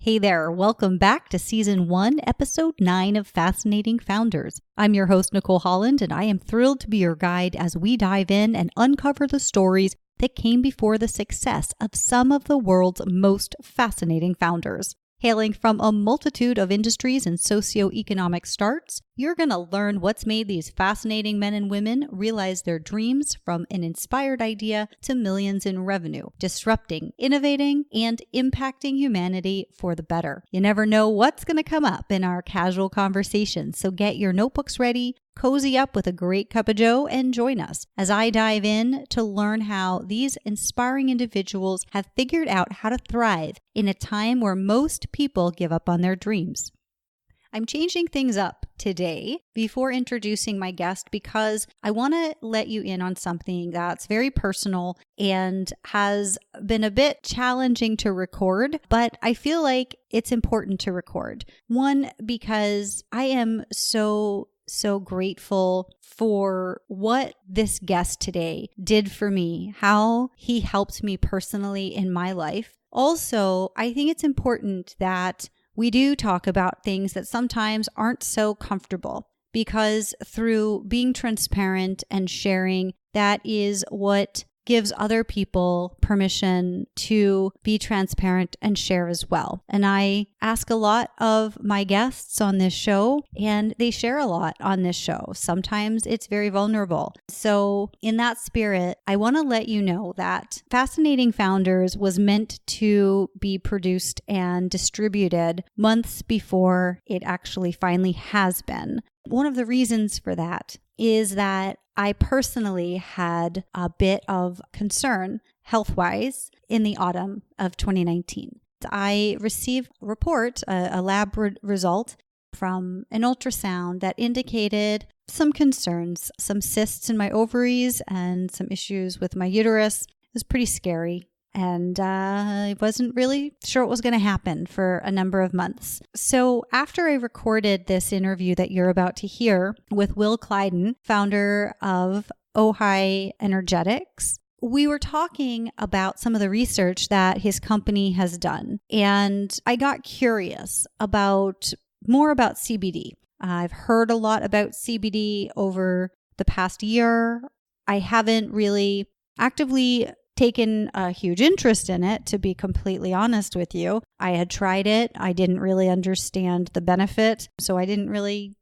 Hey there, welcome back to Season 1, Episode 9 of Fascinating Founders. I'm your host, Nicole Holland, and I am thrilled to be your guide as we dive in and uncover the stories that came before the success of some of the world's most fascinating founders. Hailing from a multitude of industries and socioeconomic starts, you're going to learn what's made these fascinating men and women realize their dreams from an inspired idea to millions in revenue, disrupting, innovating, and impacting humanity for the better. You never know what's going to come up in our casual conversations, so get your notebooks ready, cozy up with a great cup of joe, and join us as I dive in to learn how these inspiring individuals have figured out how to thrive in a time where most people give up on their dreams. I'm changing things up today before introducing my guest because I want to let you in on something that's very personal and has been a bit challenging to record, but I feel like it's important to record. One, because I am so grateful for what this guest today did for me, how he helped me personally in my life. Also, I think it's important that we do talk about things that sometimes aren't so comfortable, because through being transparent and sharing, that is what gives other people permission to be transparent and share as well. And I ask a lot of my guests on this show, and they share a lot on this show. Sometimes it's very vulnerable. So in that spirit, I want to let you know that Fascinating Founders was meant to be produced and distributed months before it actually finally has been. One of the reasons for that is that I personally had a bit of concern health-wise in the autumn of 2019. I received a report, a lab result from an ultrasound that indicated some concerns, some cysts in my ovaries and some issues with my uterus. It was pretty scary. And I wasn't really sure what was going to happen for a number of months. So after I recorded this interview that you're about to hear with Will Kleidon, founder of Ojai Energetics, we were talking about some of the research that his company has done. And I got curious about more about CBD. I've heard a lot about CBD over the past year. I haven't really actively taken a huge interest in it, to be completely honest with you. I had tried it. I didn't really understand the benefit, so I didn't really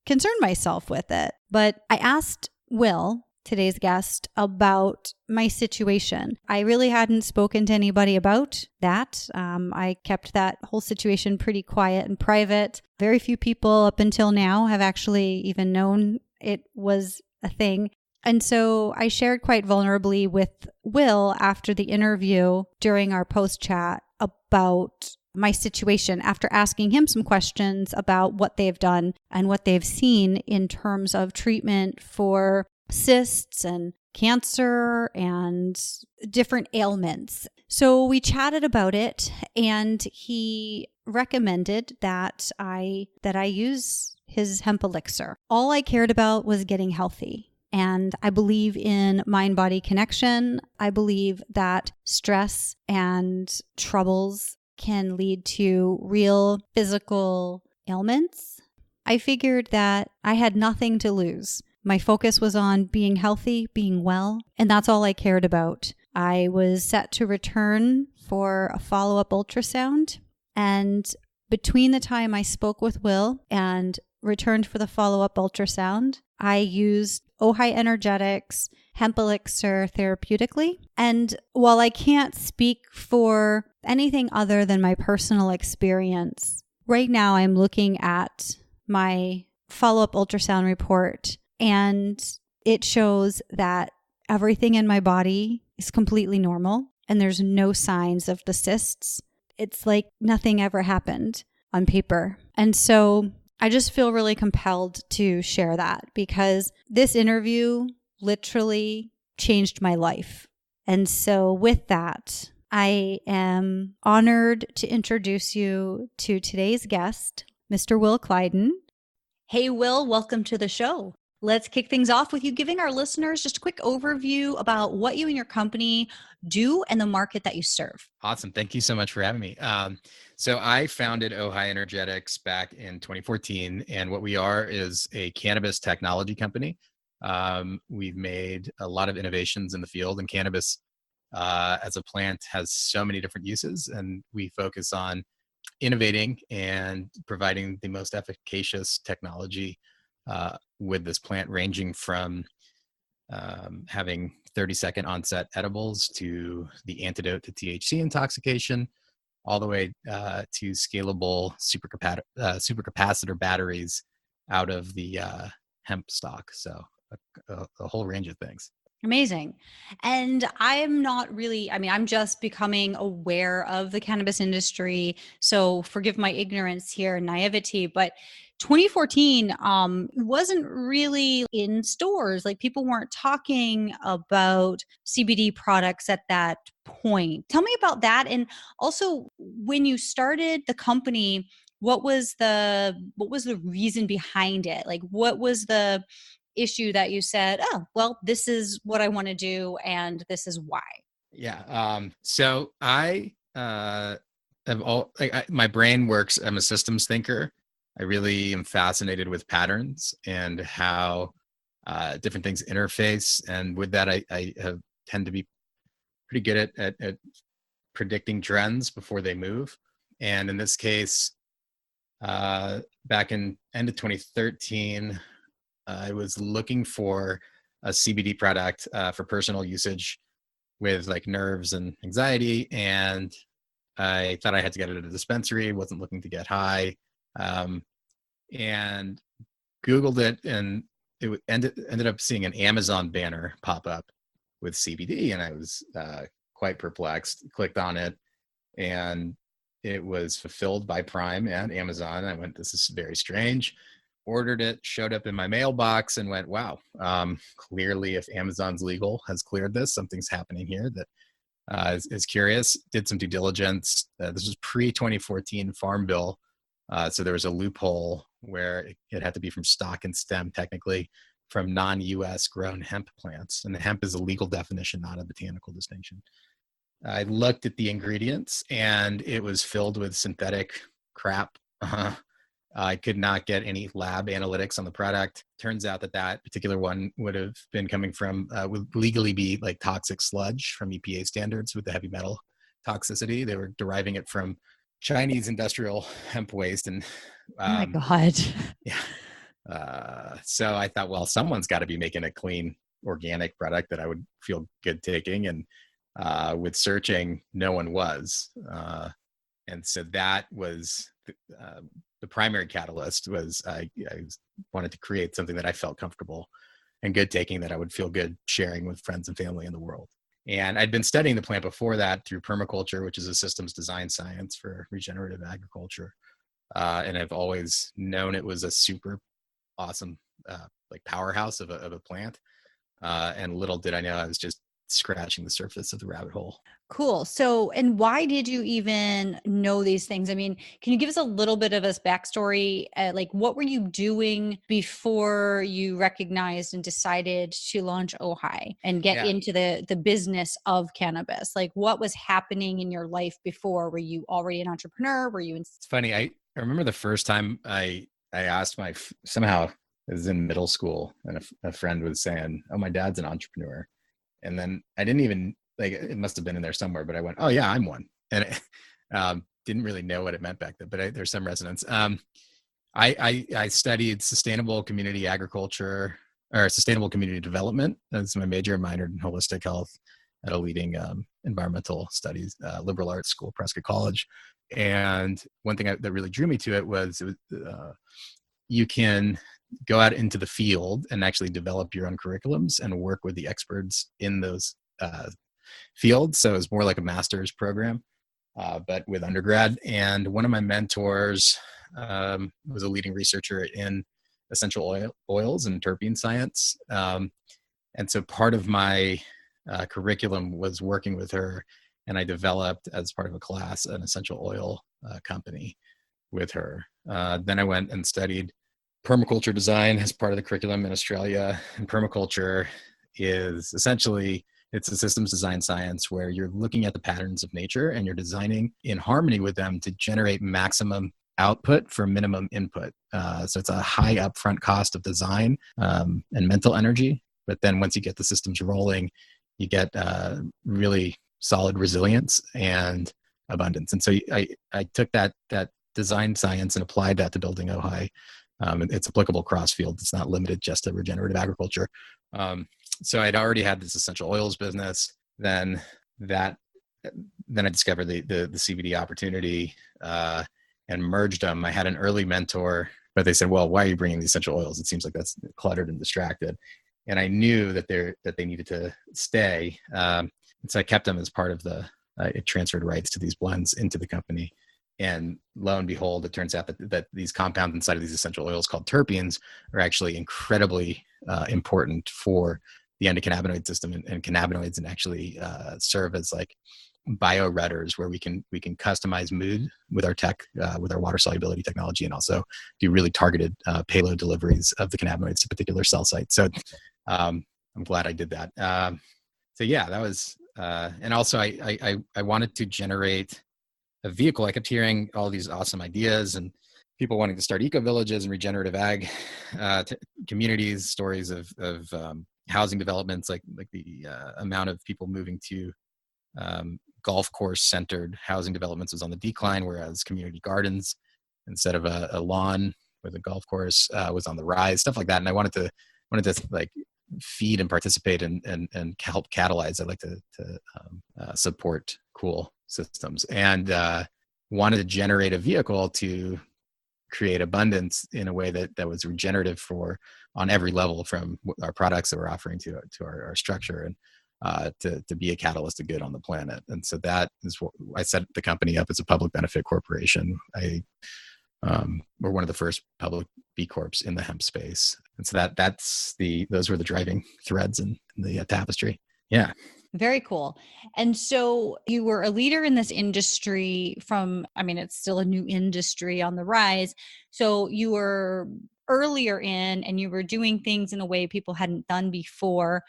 concern myself with it. But I asked Will, today's guest, about my situation. I really hadn't spoken to anybody about that. I kept that whole situation pretty quiet and private. Very few people up until now have actually even known it was a thing. And so I shared quite vulnerably with Will after the interview during our post chat about my situation, after asking him some questions about what they've done and what they've seen in terms of treatment for cysts and cancer and different ailments. So we chatted about it, and he recommended that I use his hemp elixir. All I cared about was getting healthy. And I believe in mind-body connection. I believe that stress and troubles can lead to real physical ailments. I figured that I had nothing to lose. My focus was on being healthy, being well, and that's all I cared about. I was set to return for a follow-up ultrasound, and between the time I spoke with Will and returned for the follow-up ultrasound, I used Ojai Energetics hemp elixir therapeutically. And while I can't speak for anything other than my personal experience, right now I'm looking at my follow-up ultrasound report, and it shows that everything in my body is completely normal and there's no signs of the cysts. It's like nothing ever happened on paper. And so I just feel really compelled to share that, because this interview literally changed my life. And so with that, I am honored to introduce you to today's guest, Mr. Will Kleidon. Hey, Will, welcome to the show. Let's kick things off with you giving our listeners just a quick overview about what you and your company do and the market that you serve. Awesome. Thank you so much for having me. So I founded Ojai Energetics back in 2014, and what we are is a cannabis technology company. We've made a lot of innovations in the field, and cannabis as a plant has so many different uses, and we focus on innovating and providing the most efficacious technology with this plant, ranging from having 30-second onset edibles to the antidote to THC intoxication, all the way to scalable supercapacitor batteries out of the hemp stock. So a whole range of things. Amazing. And I'm not really, I'm just becoming aware of the cannabis industry. So forgive my ignorance here and naivety, but 2014 wasn't really in stores. Like people weren't talking about CBD products at that point. Tell me about that. And also when you started the company, what was the reason behind it? Like what was the issue that you said, oh, well, this is what I want to do and this is why? Yeah. So I my brain works. I'm a systems thinker. I really am fascinated with patterns and how different things interface. And with that, I tend to be pretty good at predicting trends before they move. And in this case, back in end of 2013, I was looking for a CBD product for personal usage with like nerves and anxiety. And I thought I had to get it at a dispensary, wasn't looking to get high. And Googled it, and it ended up seeing an Amazon banner pop up with CBD. And I was quite perplexed, clicked on it, and it was fulfilled by Prime and Amazon. I went, this is very strange. Ordered it, showed up in my mailbox, and went, wow, clearly if Amazon's legal has cleared this, something's happening here that is curious. Did some due diligence. This was pre-2014 Farm Bill. So there was a loophole where it had to be from stock and stem, technically, from non-US grown hemp plants. And the hemp is a legal definition, not a botanical distinction. I looked at the ingredients, and it was filled with synthetic crap. I could not get any lab analytics on the product. Turns out that particular one would have been coming from, would legally be like toxic sludge from EPA standards with the heavy metal toxicity. They were deriving it from Chinese industrial hemp waste. And Oh my God. yeah. So I thought, well, someone's got to be making a clean organic product that I would feel good taking. And with searching, no one was. And so that was the primary catalyst. Was I wanted to create something that I felt comfortable and good taking, that I would feel good sharing with friends and family in the world. And I'd been studying the plant before that through permaculture, which is a systems design science for regenerative agriculture. And I've always known it was a super awesome like powerhouse of a plant. And little did I know I was just scratching the surface of the rabbit hole. Cool. So, and why did you even know these things? I mean, can you give us a little bit of a backstory? Like, what were you doing before you recognized and decided to launch Ojai and get into the business of cannabis? Like, what was happening in your life before? Were you already an entrepreneur? Were you in? It's funny. I remember the first time I asked somehow it was in middle school, and a friend was saying, "Oh, my dad's an entrepreneur." And then I didn't even, like, it must have been in there somewhere, but I went, oh yeah, I'm one. And didn't really know what it meant back then, but there's some resonance. I studied sustainable community agriculture, or sustainable community development. That's my major. Minored in holistic health at a leading environmental studies liberal arts school, Prescott College. And one thing that really drew me to it was you can go out into the field and actually develop your own curriculums and work with the experts in those fields. So it's more like a master's program, but with undergrad. And one of my mentors was a leading researcher in essential oils and terpene science. And so part of my curriculum was working with her, and I developed, as part of a class, an essential oil company with her. Then I went and studied permaculture design as part of the curriculum in Australia. And permaculture is essentially, it's a systems design science where you're looking at the patterns of nature and you're designing in harmony with them to generate maximum output for minimum input. So it's a high upfront cost of design and mental energy. But then once you get the systems rolling, you get really solid resilience and abundance. And so I took that design science and applied that to building Ojai. It's applicable cross field. It's not limited just to regenerative agriculture. So I'd already had this essential oils business. Then I discovered the CBD opportunity and merged them. I had an early mentor, but they said, "Well, why are you bringing the essential oils? It seems like that's cluttered and distracted." And I knew that they needed to stay, and so I kept them as part of it transferred rights to these blends into the company. And lo and behold, it turns out that these compounds inside of these essential oils called terpenes are actually incredibly important for the endocannabinoid system and cannabinoids, and actually serve as like bioredders where we can customize mood with our tech, with our water solubility technology, and also do really targeted payload deliveries of the cannabinoids to particular cell sites. So I'm glad I did that. So yeah, that was, and also I wanted to generate a vehicle. I kept hearing all these awesome ideas and people wanting to start eco villages and regenerative ag communities, stories of housing developments, like the amount of people moving to golf course centered housing developments was on the decline, whereas community gardens instead of a lawn with a golf course was on the rise, stuff like that. And I wanted to like feed and participate and help catalyze. I'd like to support cool systems, and wanted to generate a vehicle to create abundance in a way that was regenerative on every level, from our products that we're offering to our structure, and to be a catalyst of good on the planet. And so that is what I set the company up as a public benefit corporation. We're one of the first public B Corps in the hemp space. And so those were the driving threads in the tapestry. Yeah. Very cool. And so you were a leader in this industry it's still a new industry on the rise. So you were earlier in, and you were doing things in a way people hadn't done before,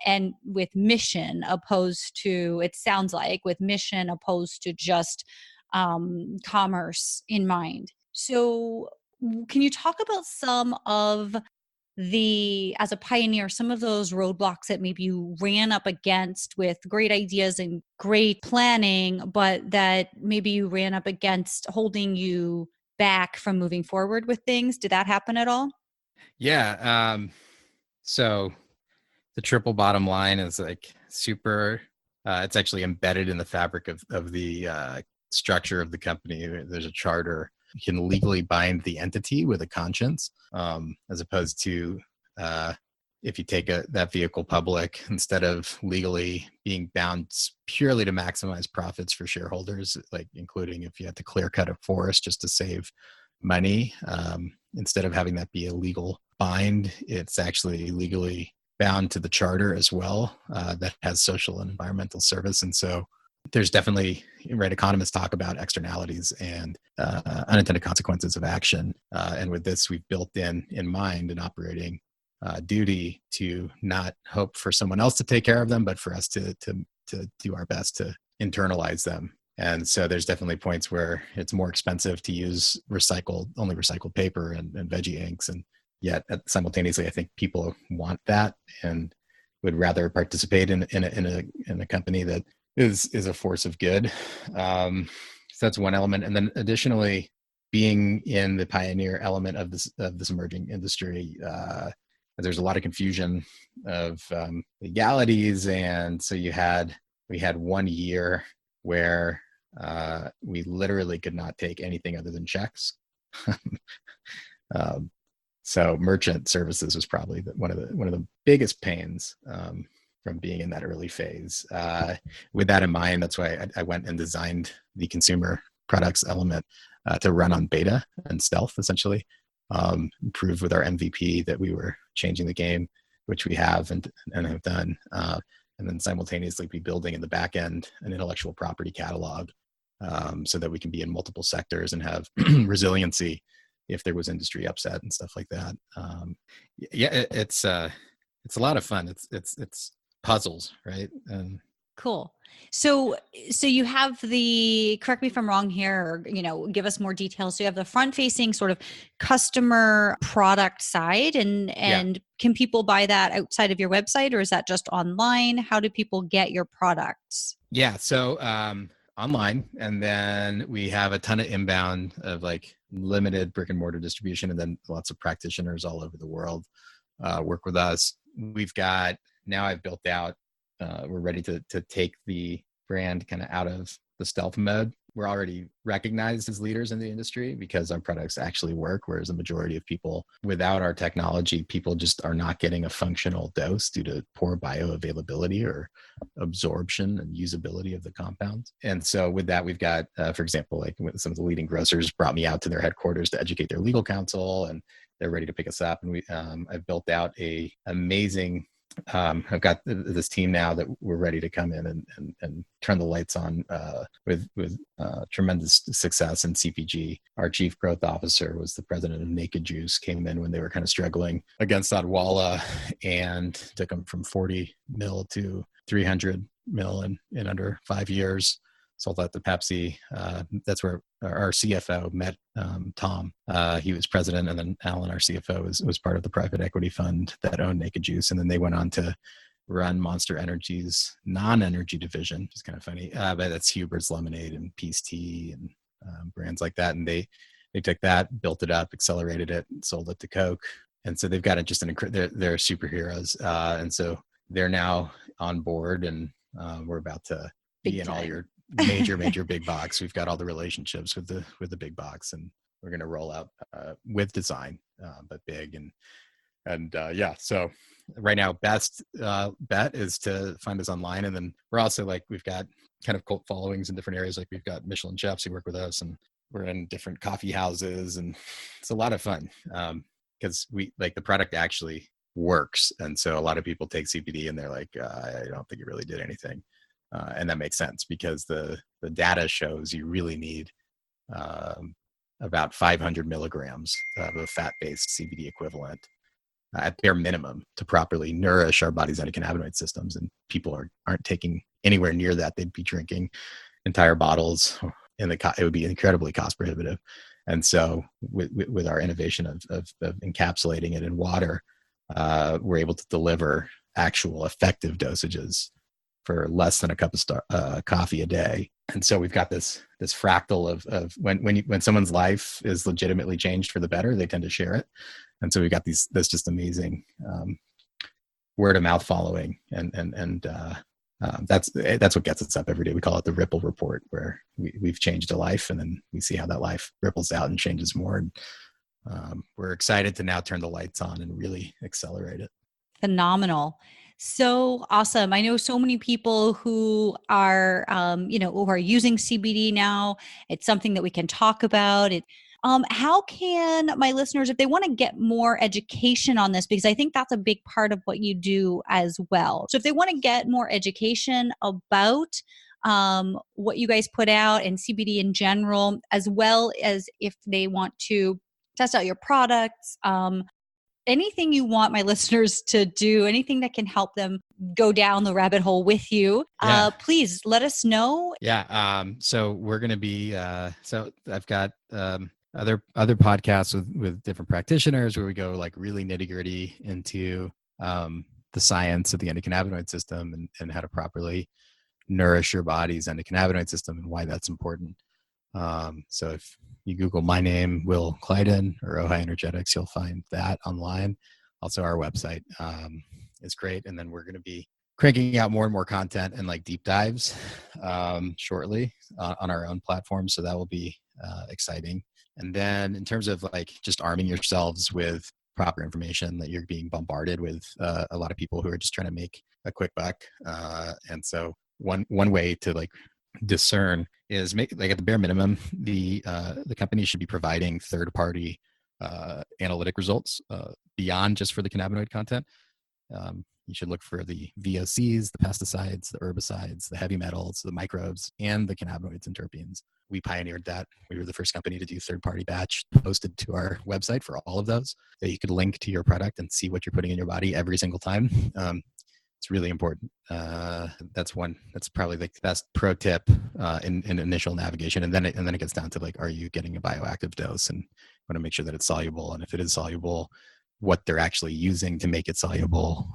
and with mission opposed to, it sounds like, with mission opposed to just commerce in mind. So can you talk about some of as a pioneer, some of those roadblocks that maybe you ran up against with great ideas and great planning, but that maybe you ran up against holding you back from moving forward with things? Did that happen at all? Yeah. So the triple bottom line is like super, it's actually embedded in the fabric of the structure of the company. There's a charter. You can legally bind the entity with a conscience, as opposed to if you take that vehicle public, instead of legally being bound purely to maximize profits for shareholders, like including if you had to clear cut a forest just to save money, instead of having that be a legal bind, it's actually legally bound to the charter as well, that has social and environmental service. And so there's definitely, right, economists talk about externalities and unintended consequences of action. And with this, we've built in mind an operating duty to not hope for someone else to take care of them, but for us to do our best to internalize them. And so there's definitely points where it's more expensive to use only recycled paper and veggie inks. And yet simultaneously, I think people want that and would rather participate in a company that is a force of good. So that's one element. And then additionally, being in the pioneer element of this emerging industry, there's a lot of confusion of legalities. And so we had 1 year where we literally could not take anything other than checks. So merchant services was probably one of the biggest pains from being in that early phase. With that in mind, that's why I went and designed the consumer products element to run on beta and stealth, essentially. Prove with our MVP that we were changing the game, which we have and have done. And then simultaneously be building in the back end an intellectual property catalog, so that we can be in multiple sectors and have resiliency if there was industry upset and stuff like that. It's a lot of fun. It's puzzles, right? And Cool. So you have correct me if I'm wrong here, or, give us more details. So you have the front facing sort of customer product side, and yeah. can people buy that outside of your website, or is that just online? How do people get your products? Yeah. So online, and then we have a ton of inbound of like limited brick and mortar distribution, and then lots of practitioners all over the world work with us. We've got, now I've built out, we're ready to take the brand kind of out of the stealth mode. We're already recognized as leaders in the industry because our products actually work, whereas the majority of people, without our technology, people just are not getting a functional dose due to poor bioavailability or absorption and usability of the compounds. And so with that, we've got, for example, like some of the leading grocers brought me out to their headquarters to educate their legal counsel, and they're ready to pick us up. And I've built out a amazing, I've got this team now that we're ready to come in and turn the lights on with tremendous success in CPG. Our chief growth officer was the president of Naked Juice, came in when they were kind of struggling against Odwalla, and took them from 40 mil to 300 mil in under 5 years. Sold that to Pepsi. That's where our CFO met Tom. He was president, and then Alan, our CFO, was part of the private equity fund that owned Naked Juice. And then they went on to run Monster Energy's non-energy division, which is kind of funny. But that's Hubert's Lemonade and Peace Tea and brands like that. And they took that, built it up, accelerated it, sold it to Coke. And so they've got it just they're superheroes. And so they're now on board, and we're about to be in all your major big box. We've got all the relationships with the big box, and we're going to roll out with design, but big. And yeah, so right now, best bet is to find us online. And then we're also like, we've got kind of cult followings in different areas. Like we've got Michelin chefs who work with us, and we're in different coffee houses, and it's a lot of fun because we like the product actually works. And so a lot of people take CBD and they're like, I don't think it really did anything. And that makes sense because the data shows you really need about 500 milligrams of a fat-based CBD equivalent at bare minimum to properly nourish our body's endocannabinoid systems. And people aren't taking anywhere near that. They'd be drinking entire bottles, and it would be incredibly cost prohibitive. And so with our innovation of encapsulating it in water, we're able to deliver actual effective dosages for less than a cup of coffee a day. And so we've got this fractal of when someone's life is legitimately changed for the better, they tend to share it. And so we've got this just amazing word of mouth following, and that's what gets us up every day. We call it the ripple report, where we've changed a life, and then we see how that life ripples out and changes more. And we're excited to now turn the lights on and really accelerate it. Phenomenal. So awesome. I know so many people who are, who are using CBD now. It's something that we can talk about. How can my listeners, if they want to get more education on this, because I think that's a big part of what you do as well. So if they want to get more education about what you guys put out and CBD in general, as well as if they want to test out your products, anything you want my listeners to do, anything that can help them go down the rabbit hole with you, please let us know. Yeah. So we're going to be, so I've got other podcasts with different practitioners where we go like really nitty gritty into the science of the endocannabinoid system and how to properly nourish your body's endocannabinoid system and why that's important. So if you Google my name, Will Kleidon, or Ojai Energetics, you'll find that online. Also, our website is great. And then we're going to be cranking out more and more content and like deep dives shortly on our own platform. So that will be exciting. And then in terms of like just arming yourselves with proper information, that you're being bombarded with a lot of people who are just trying to make a quick buck. And so one way to like discern is make like at the bare minimum, the company should be providing third-party analytic results beyond just for the cannabinoid content. You should look for the VOCs, the pesticides, the herbicides, the heavy metals, the microbes, and the cannabinoids and terpenes. We pioneered that. We were the first company to do third-party batch posted to our website for all of those, that you could link to your product and see what you're putting in your body every single time. It's really important. That's probably the best pro tip in initial navigation. And then it gets down to like, are you getting a bioactive dose, and want to make sure that it's soluble. And if it is soluble, what they're actually using to make it soluble.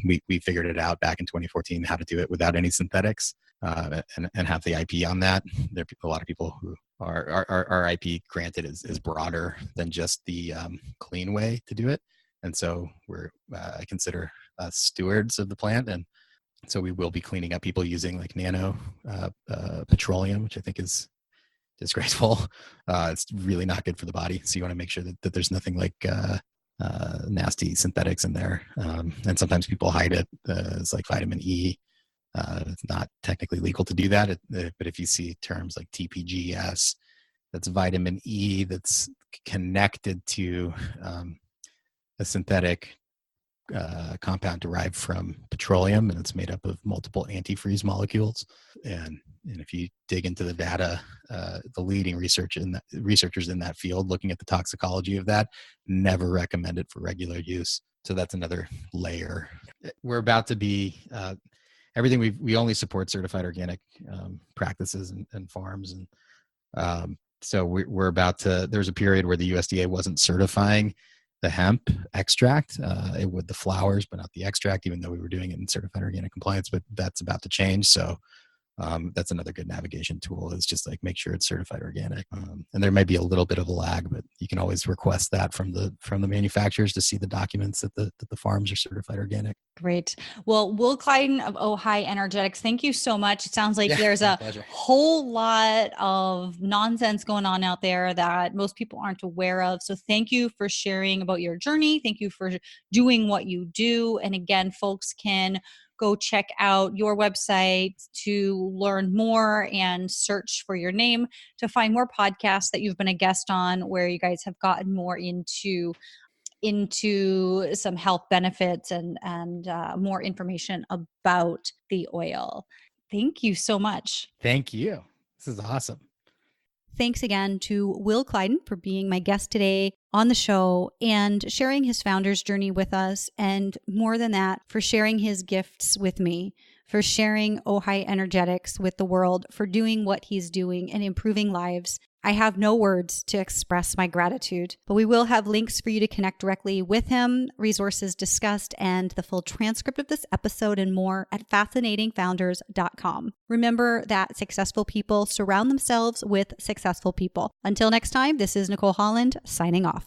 We figured it out back in 2014, how to do it without any synthetics, and have the IP on that. There are a lot of people who our IP granted is broader than just the clean way to do it. And so I consider us stewards of the plant. And so we will be cleaning up people using like nano petroleum, which I think is disgraceful. It's really not good for the body. So you want to make sure that there's nothing like nasty synthetics in there. And sometimes people hide it as like vitamin E. It's not technically legal to do that. But if you see terms like TPGS, that's vitamin E that's connected to a synthetic compound derived from petroleum, and it's made up of multiple antifreeze molecules. And if you dig into the data, the leading researchers in that field looking at the toxicology of that never recommend it for regular use. So that's another layer. We're about to be everything we only support certified organic practices and farms, and so we're about to. There's a period where the USDA wasn't certifying the hemp extract. It would the flowers, but not the extract, even though we were doing it in certified organic compliance. But that's about to change. So that's another good navigation tool, is just like make sure it's certified organic. And there may be a little bit of a lag, but you can always request that from the manufacturers to see the documents that the farms are certified organic. Great. Well, Will Kleidon of Ojai Energetics, thank you so much. It sounds like there's a whole lot of nonsense going on out there that most people aren't aware of. So thank you for sharing about your journey. Thank you for doing what you do. And again, folks can go check out your website to learn more and search for your name to find more podcasts that you've been a guest on, where you guys have gotten more into some health benefits and more information about the oil. Thank you so much. Thank you. This is awesome. Thanks again to Will Kleidon for being my guest today on the show and sharing his founder's journey with us. And more than that, for sharing his gifts with me, for sharing Ojai Energetics with the world, for doing what he's doing and improving lives. I have no words to express my gratitude, but we will have links for you to connect directly with him, resources discussed, and the full transcript of this episode and more at fascinatingfounders.com. Remember that successful people surround themselves with successful people. Until next time, this is Nicole Holland signing off.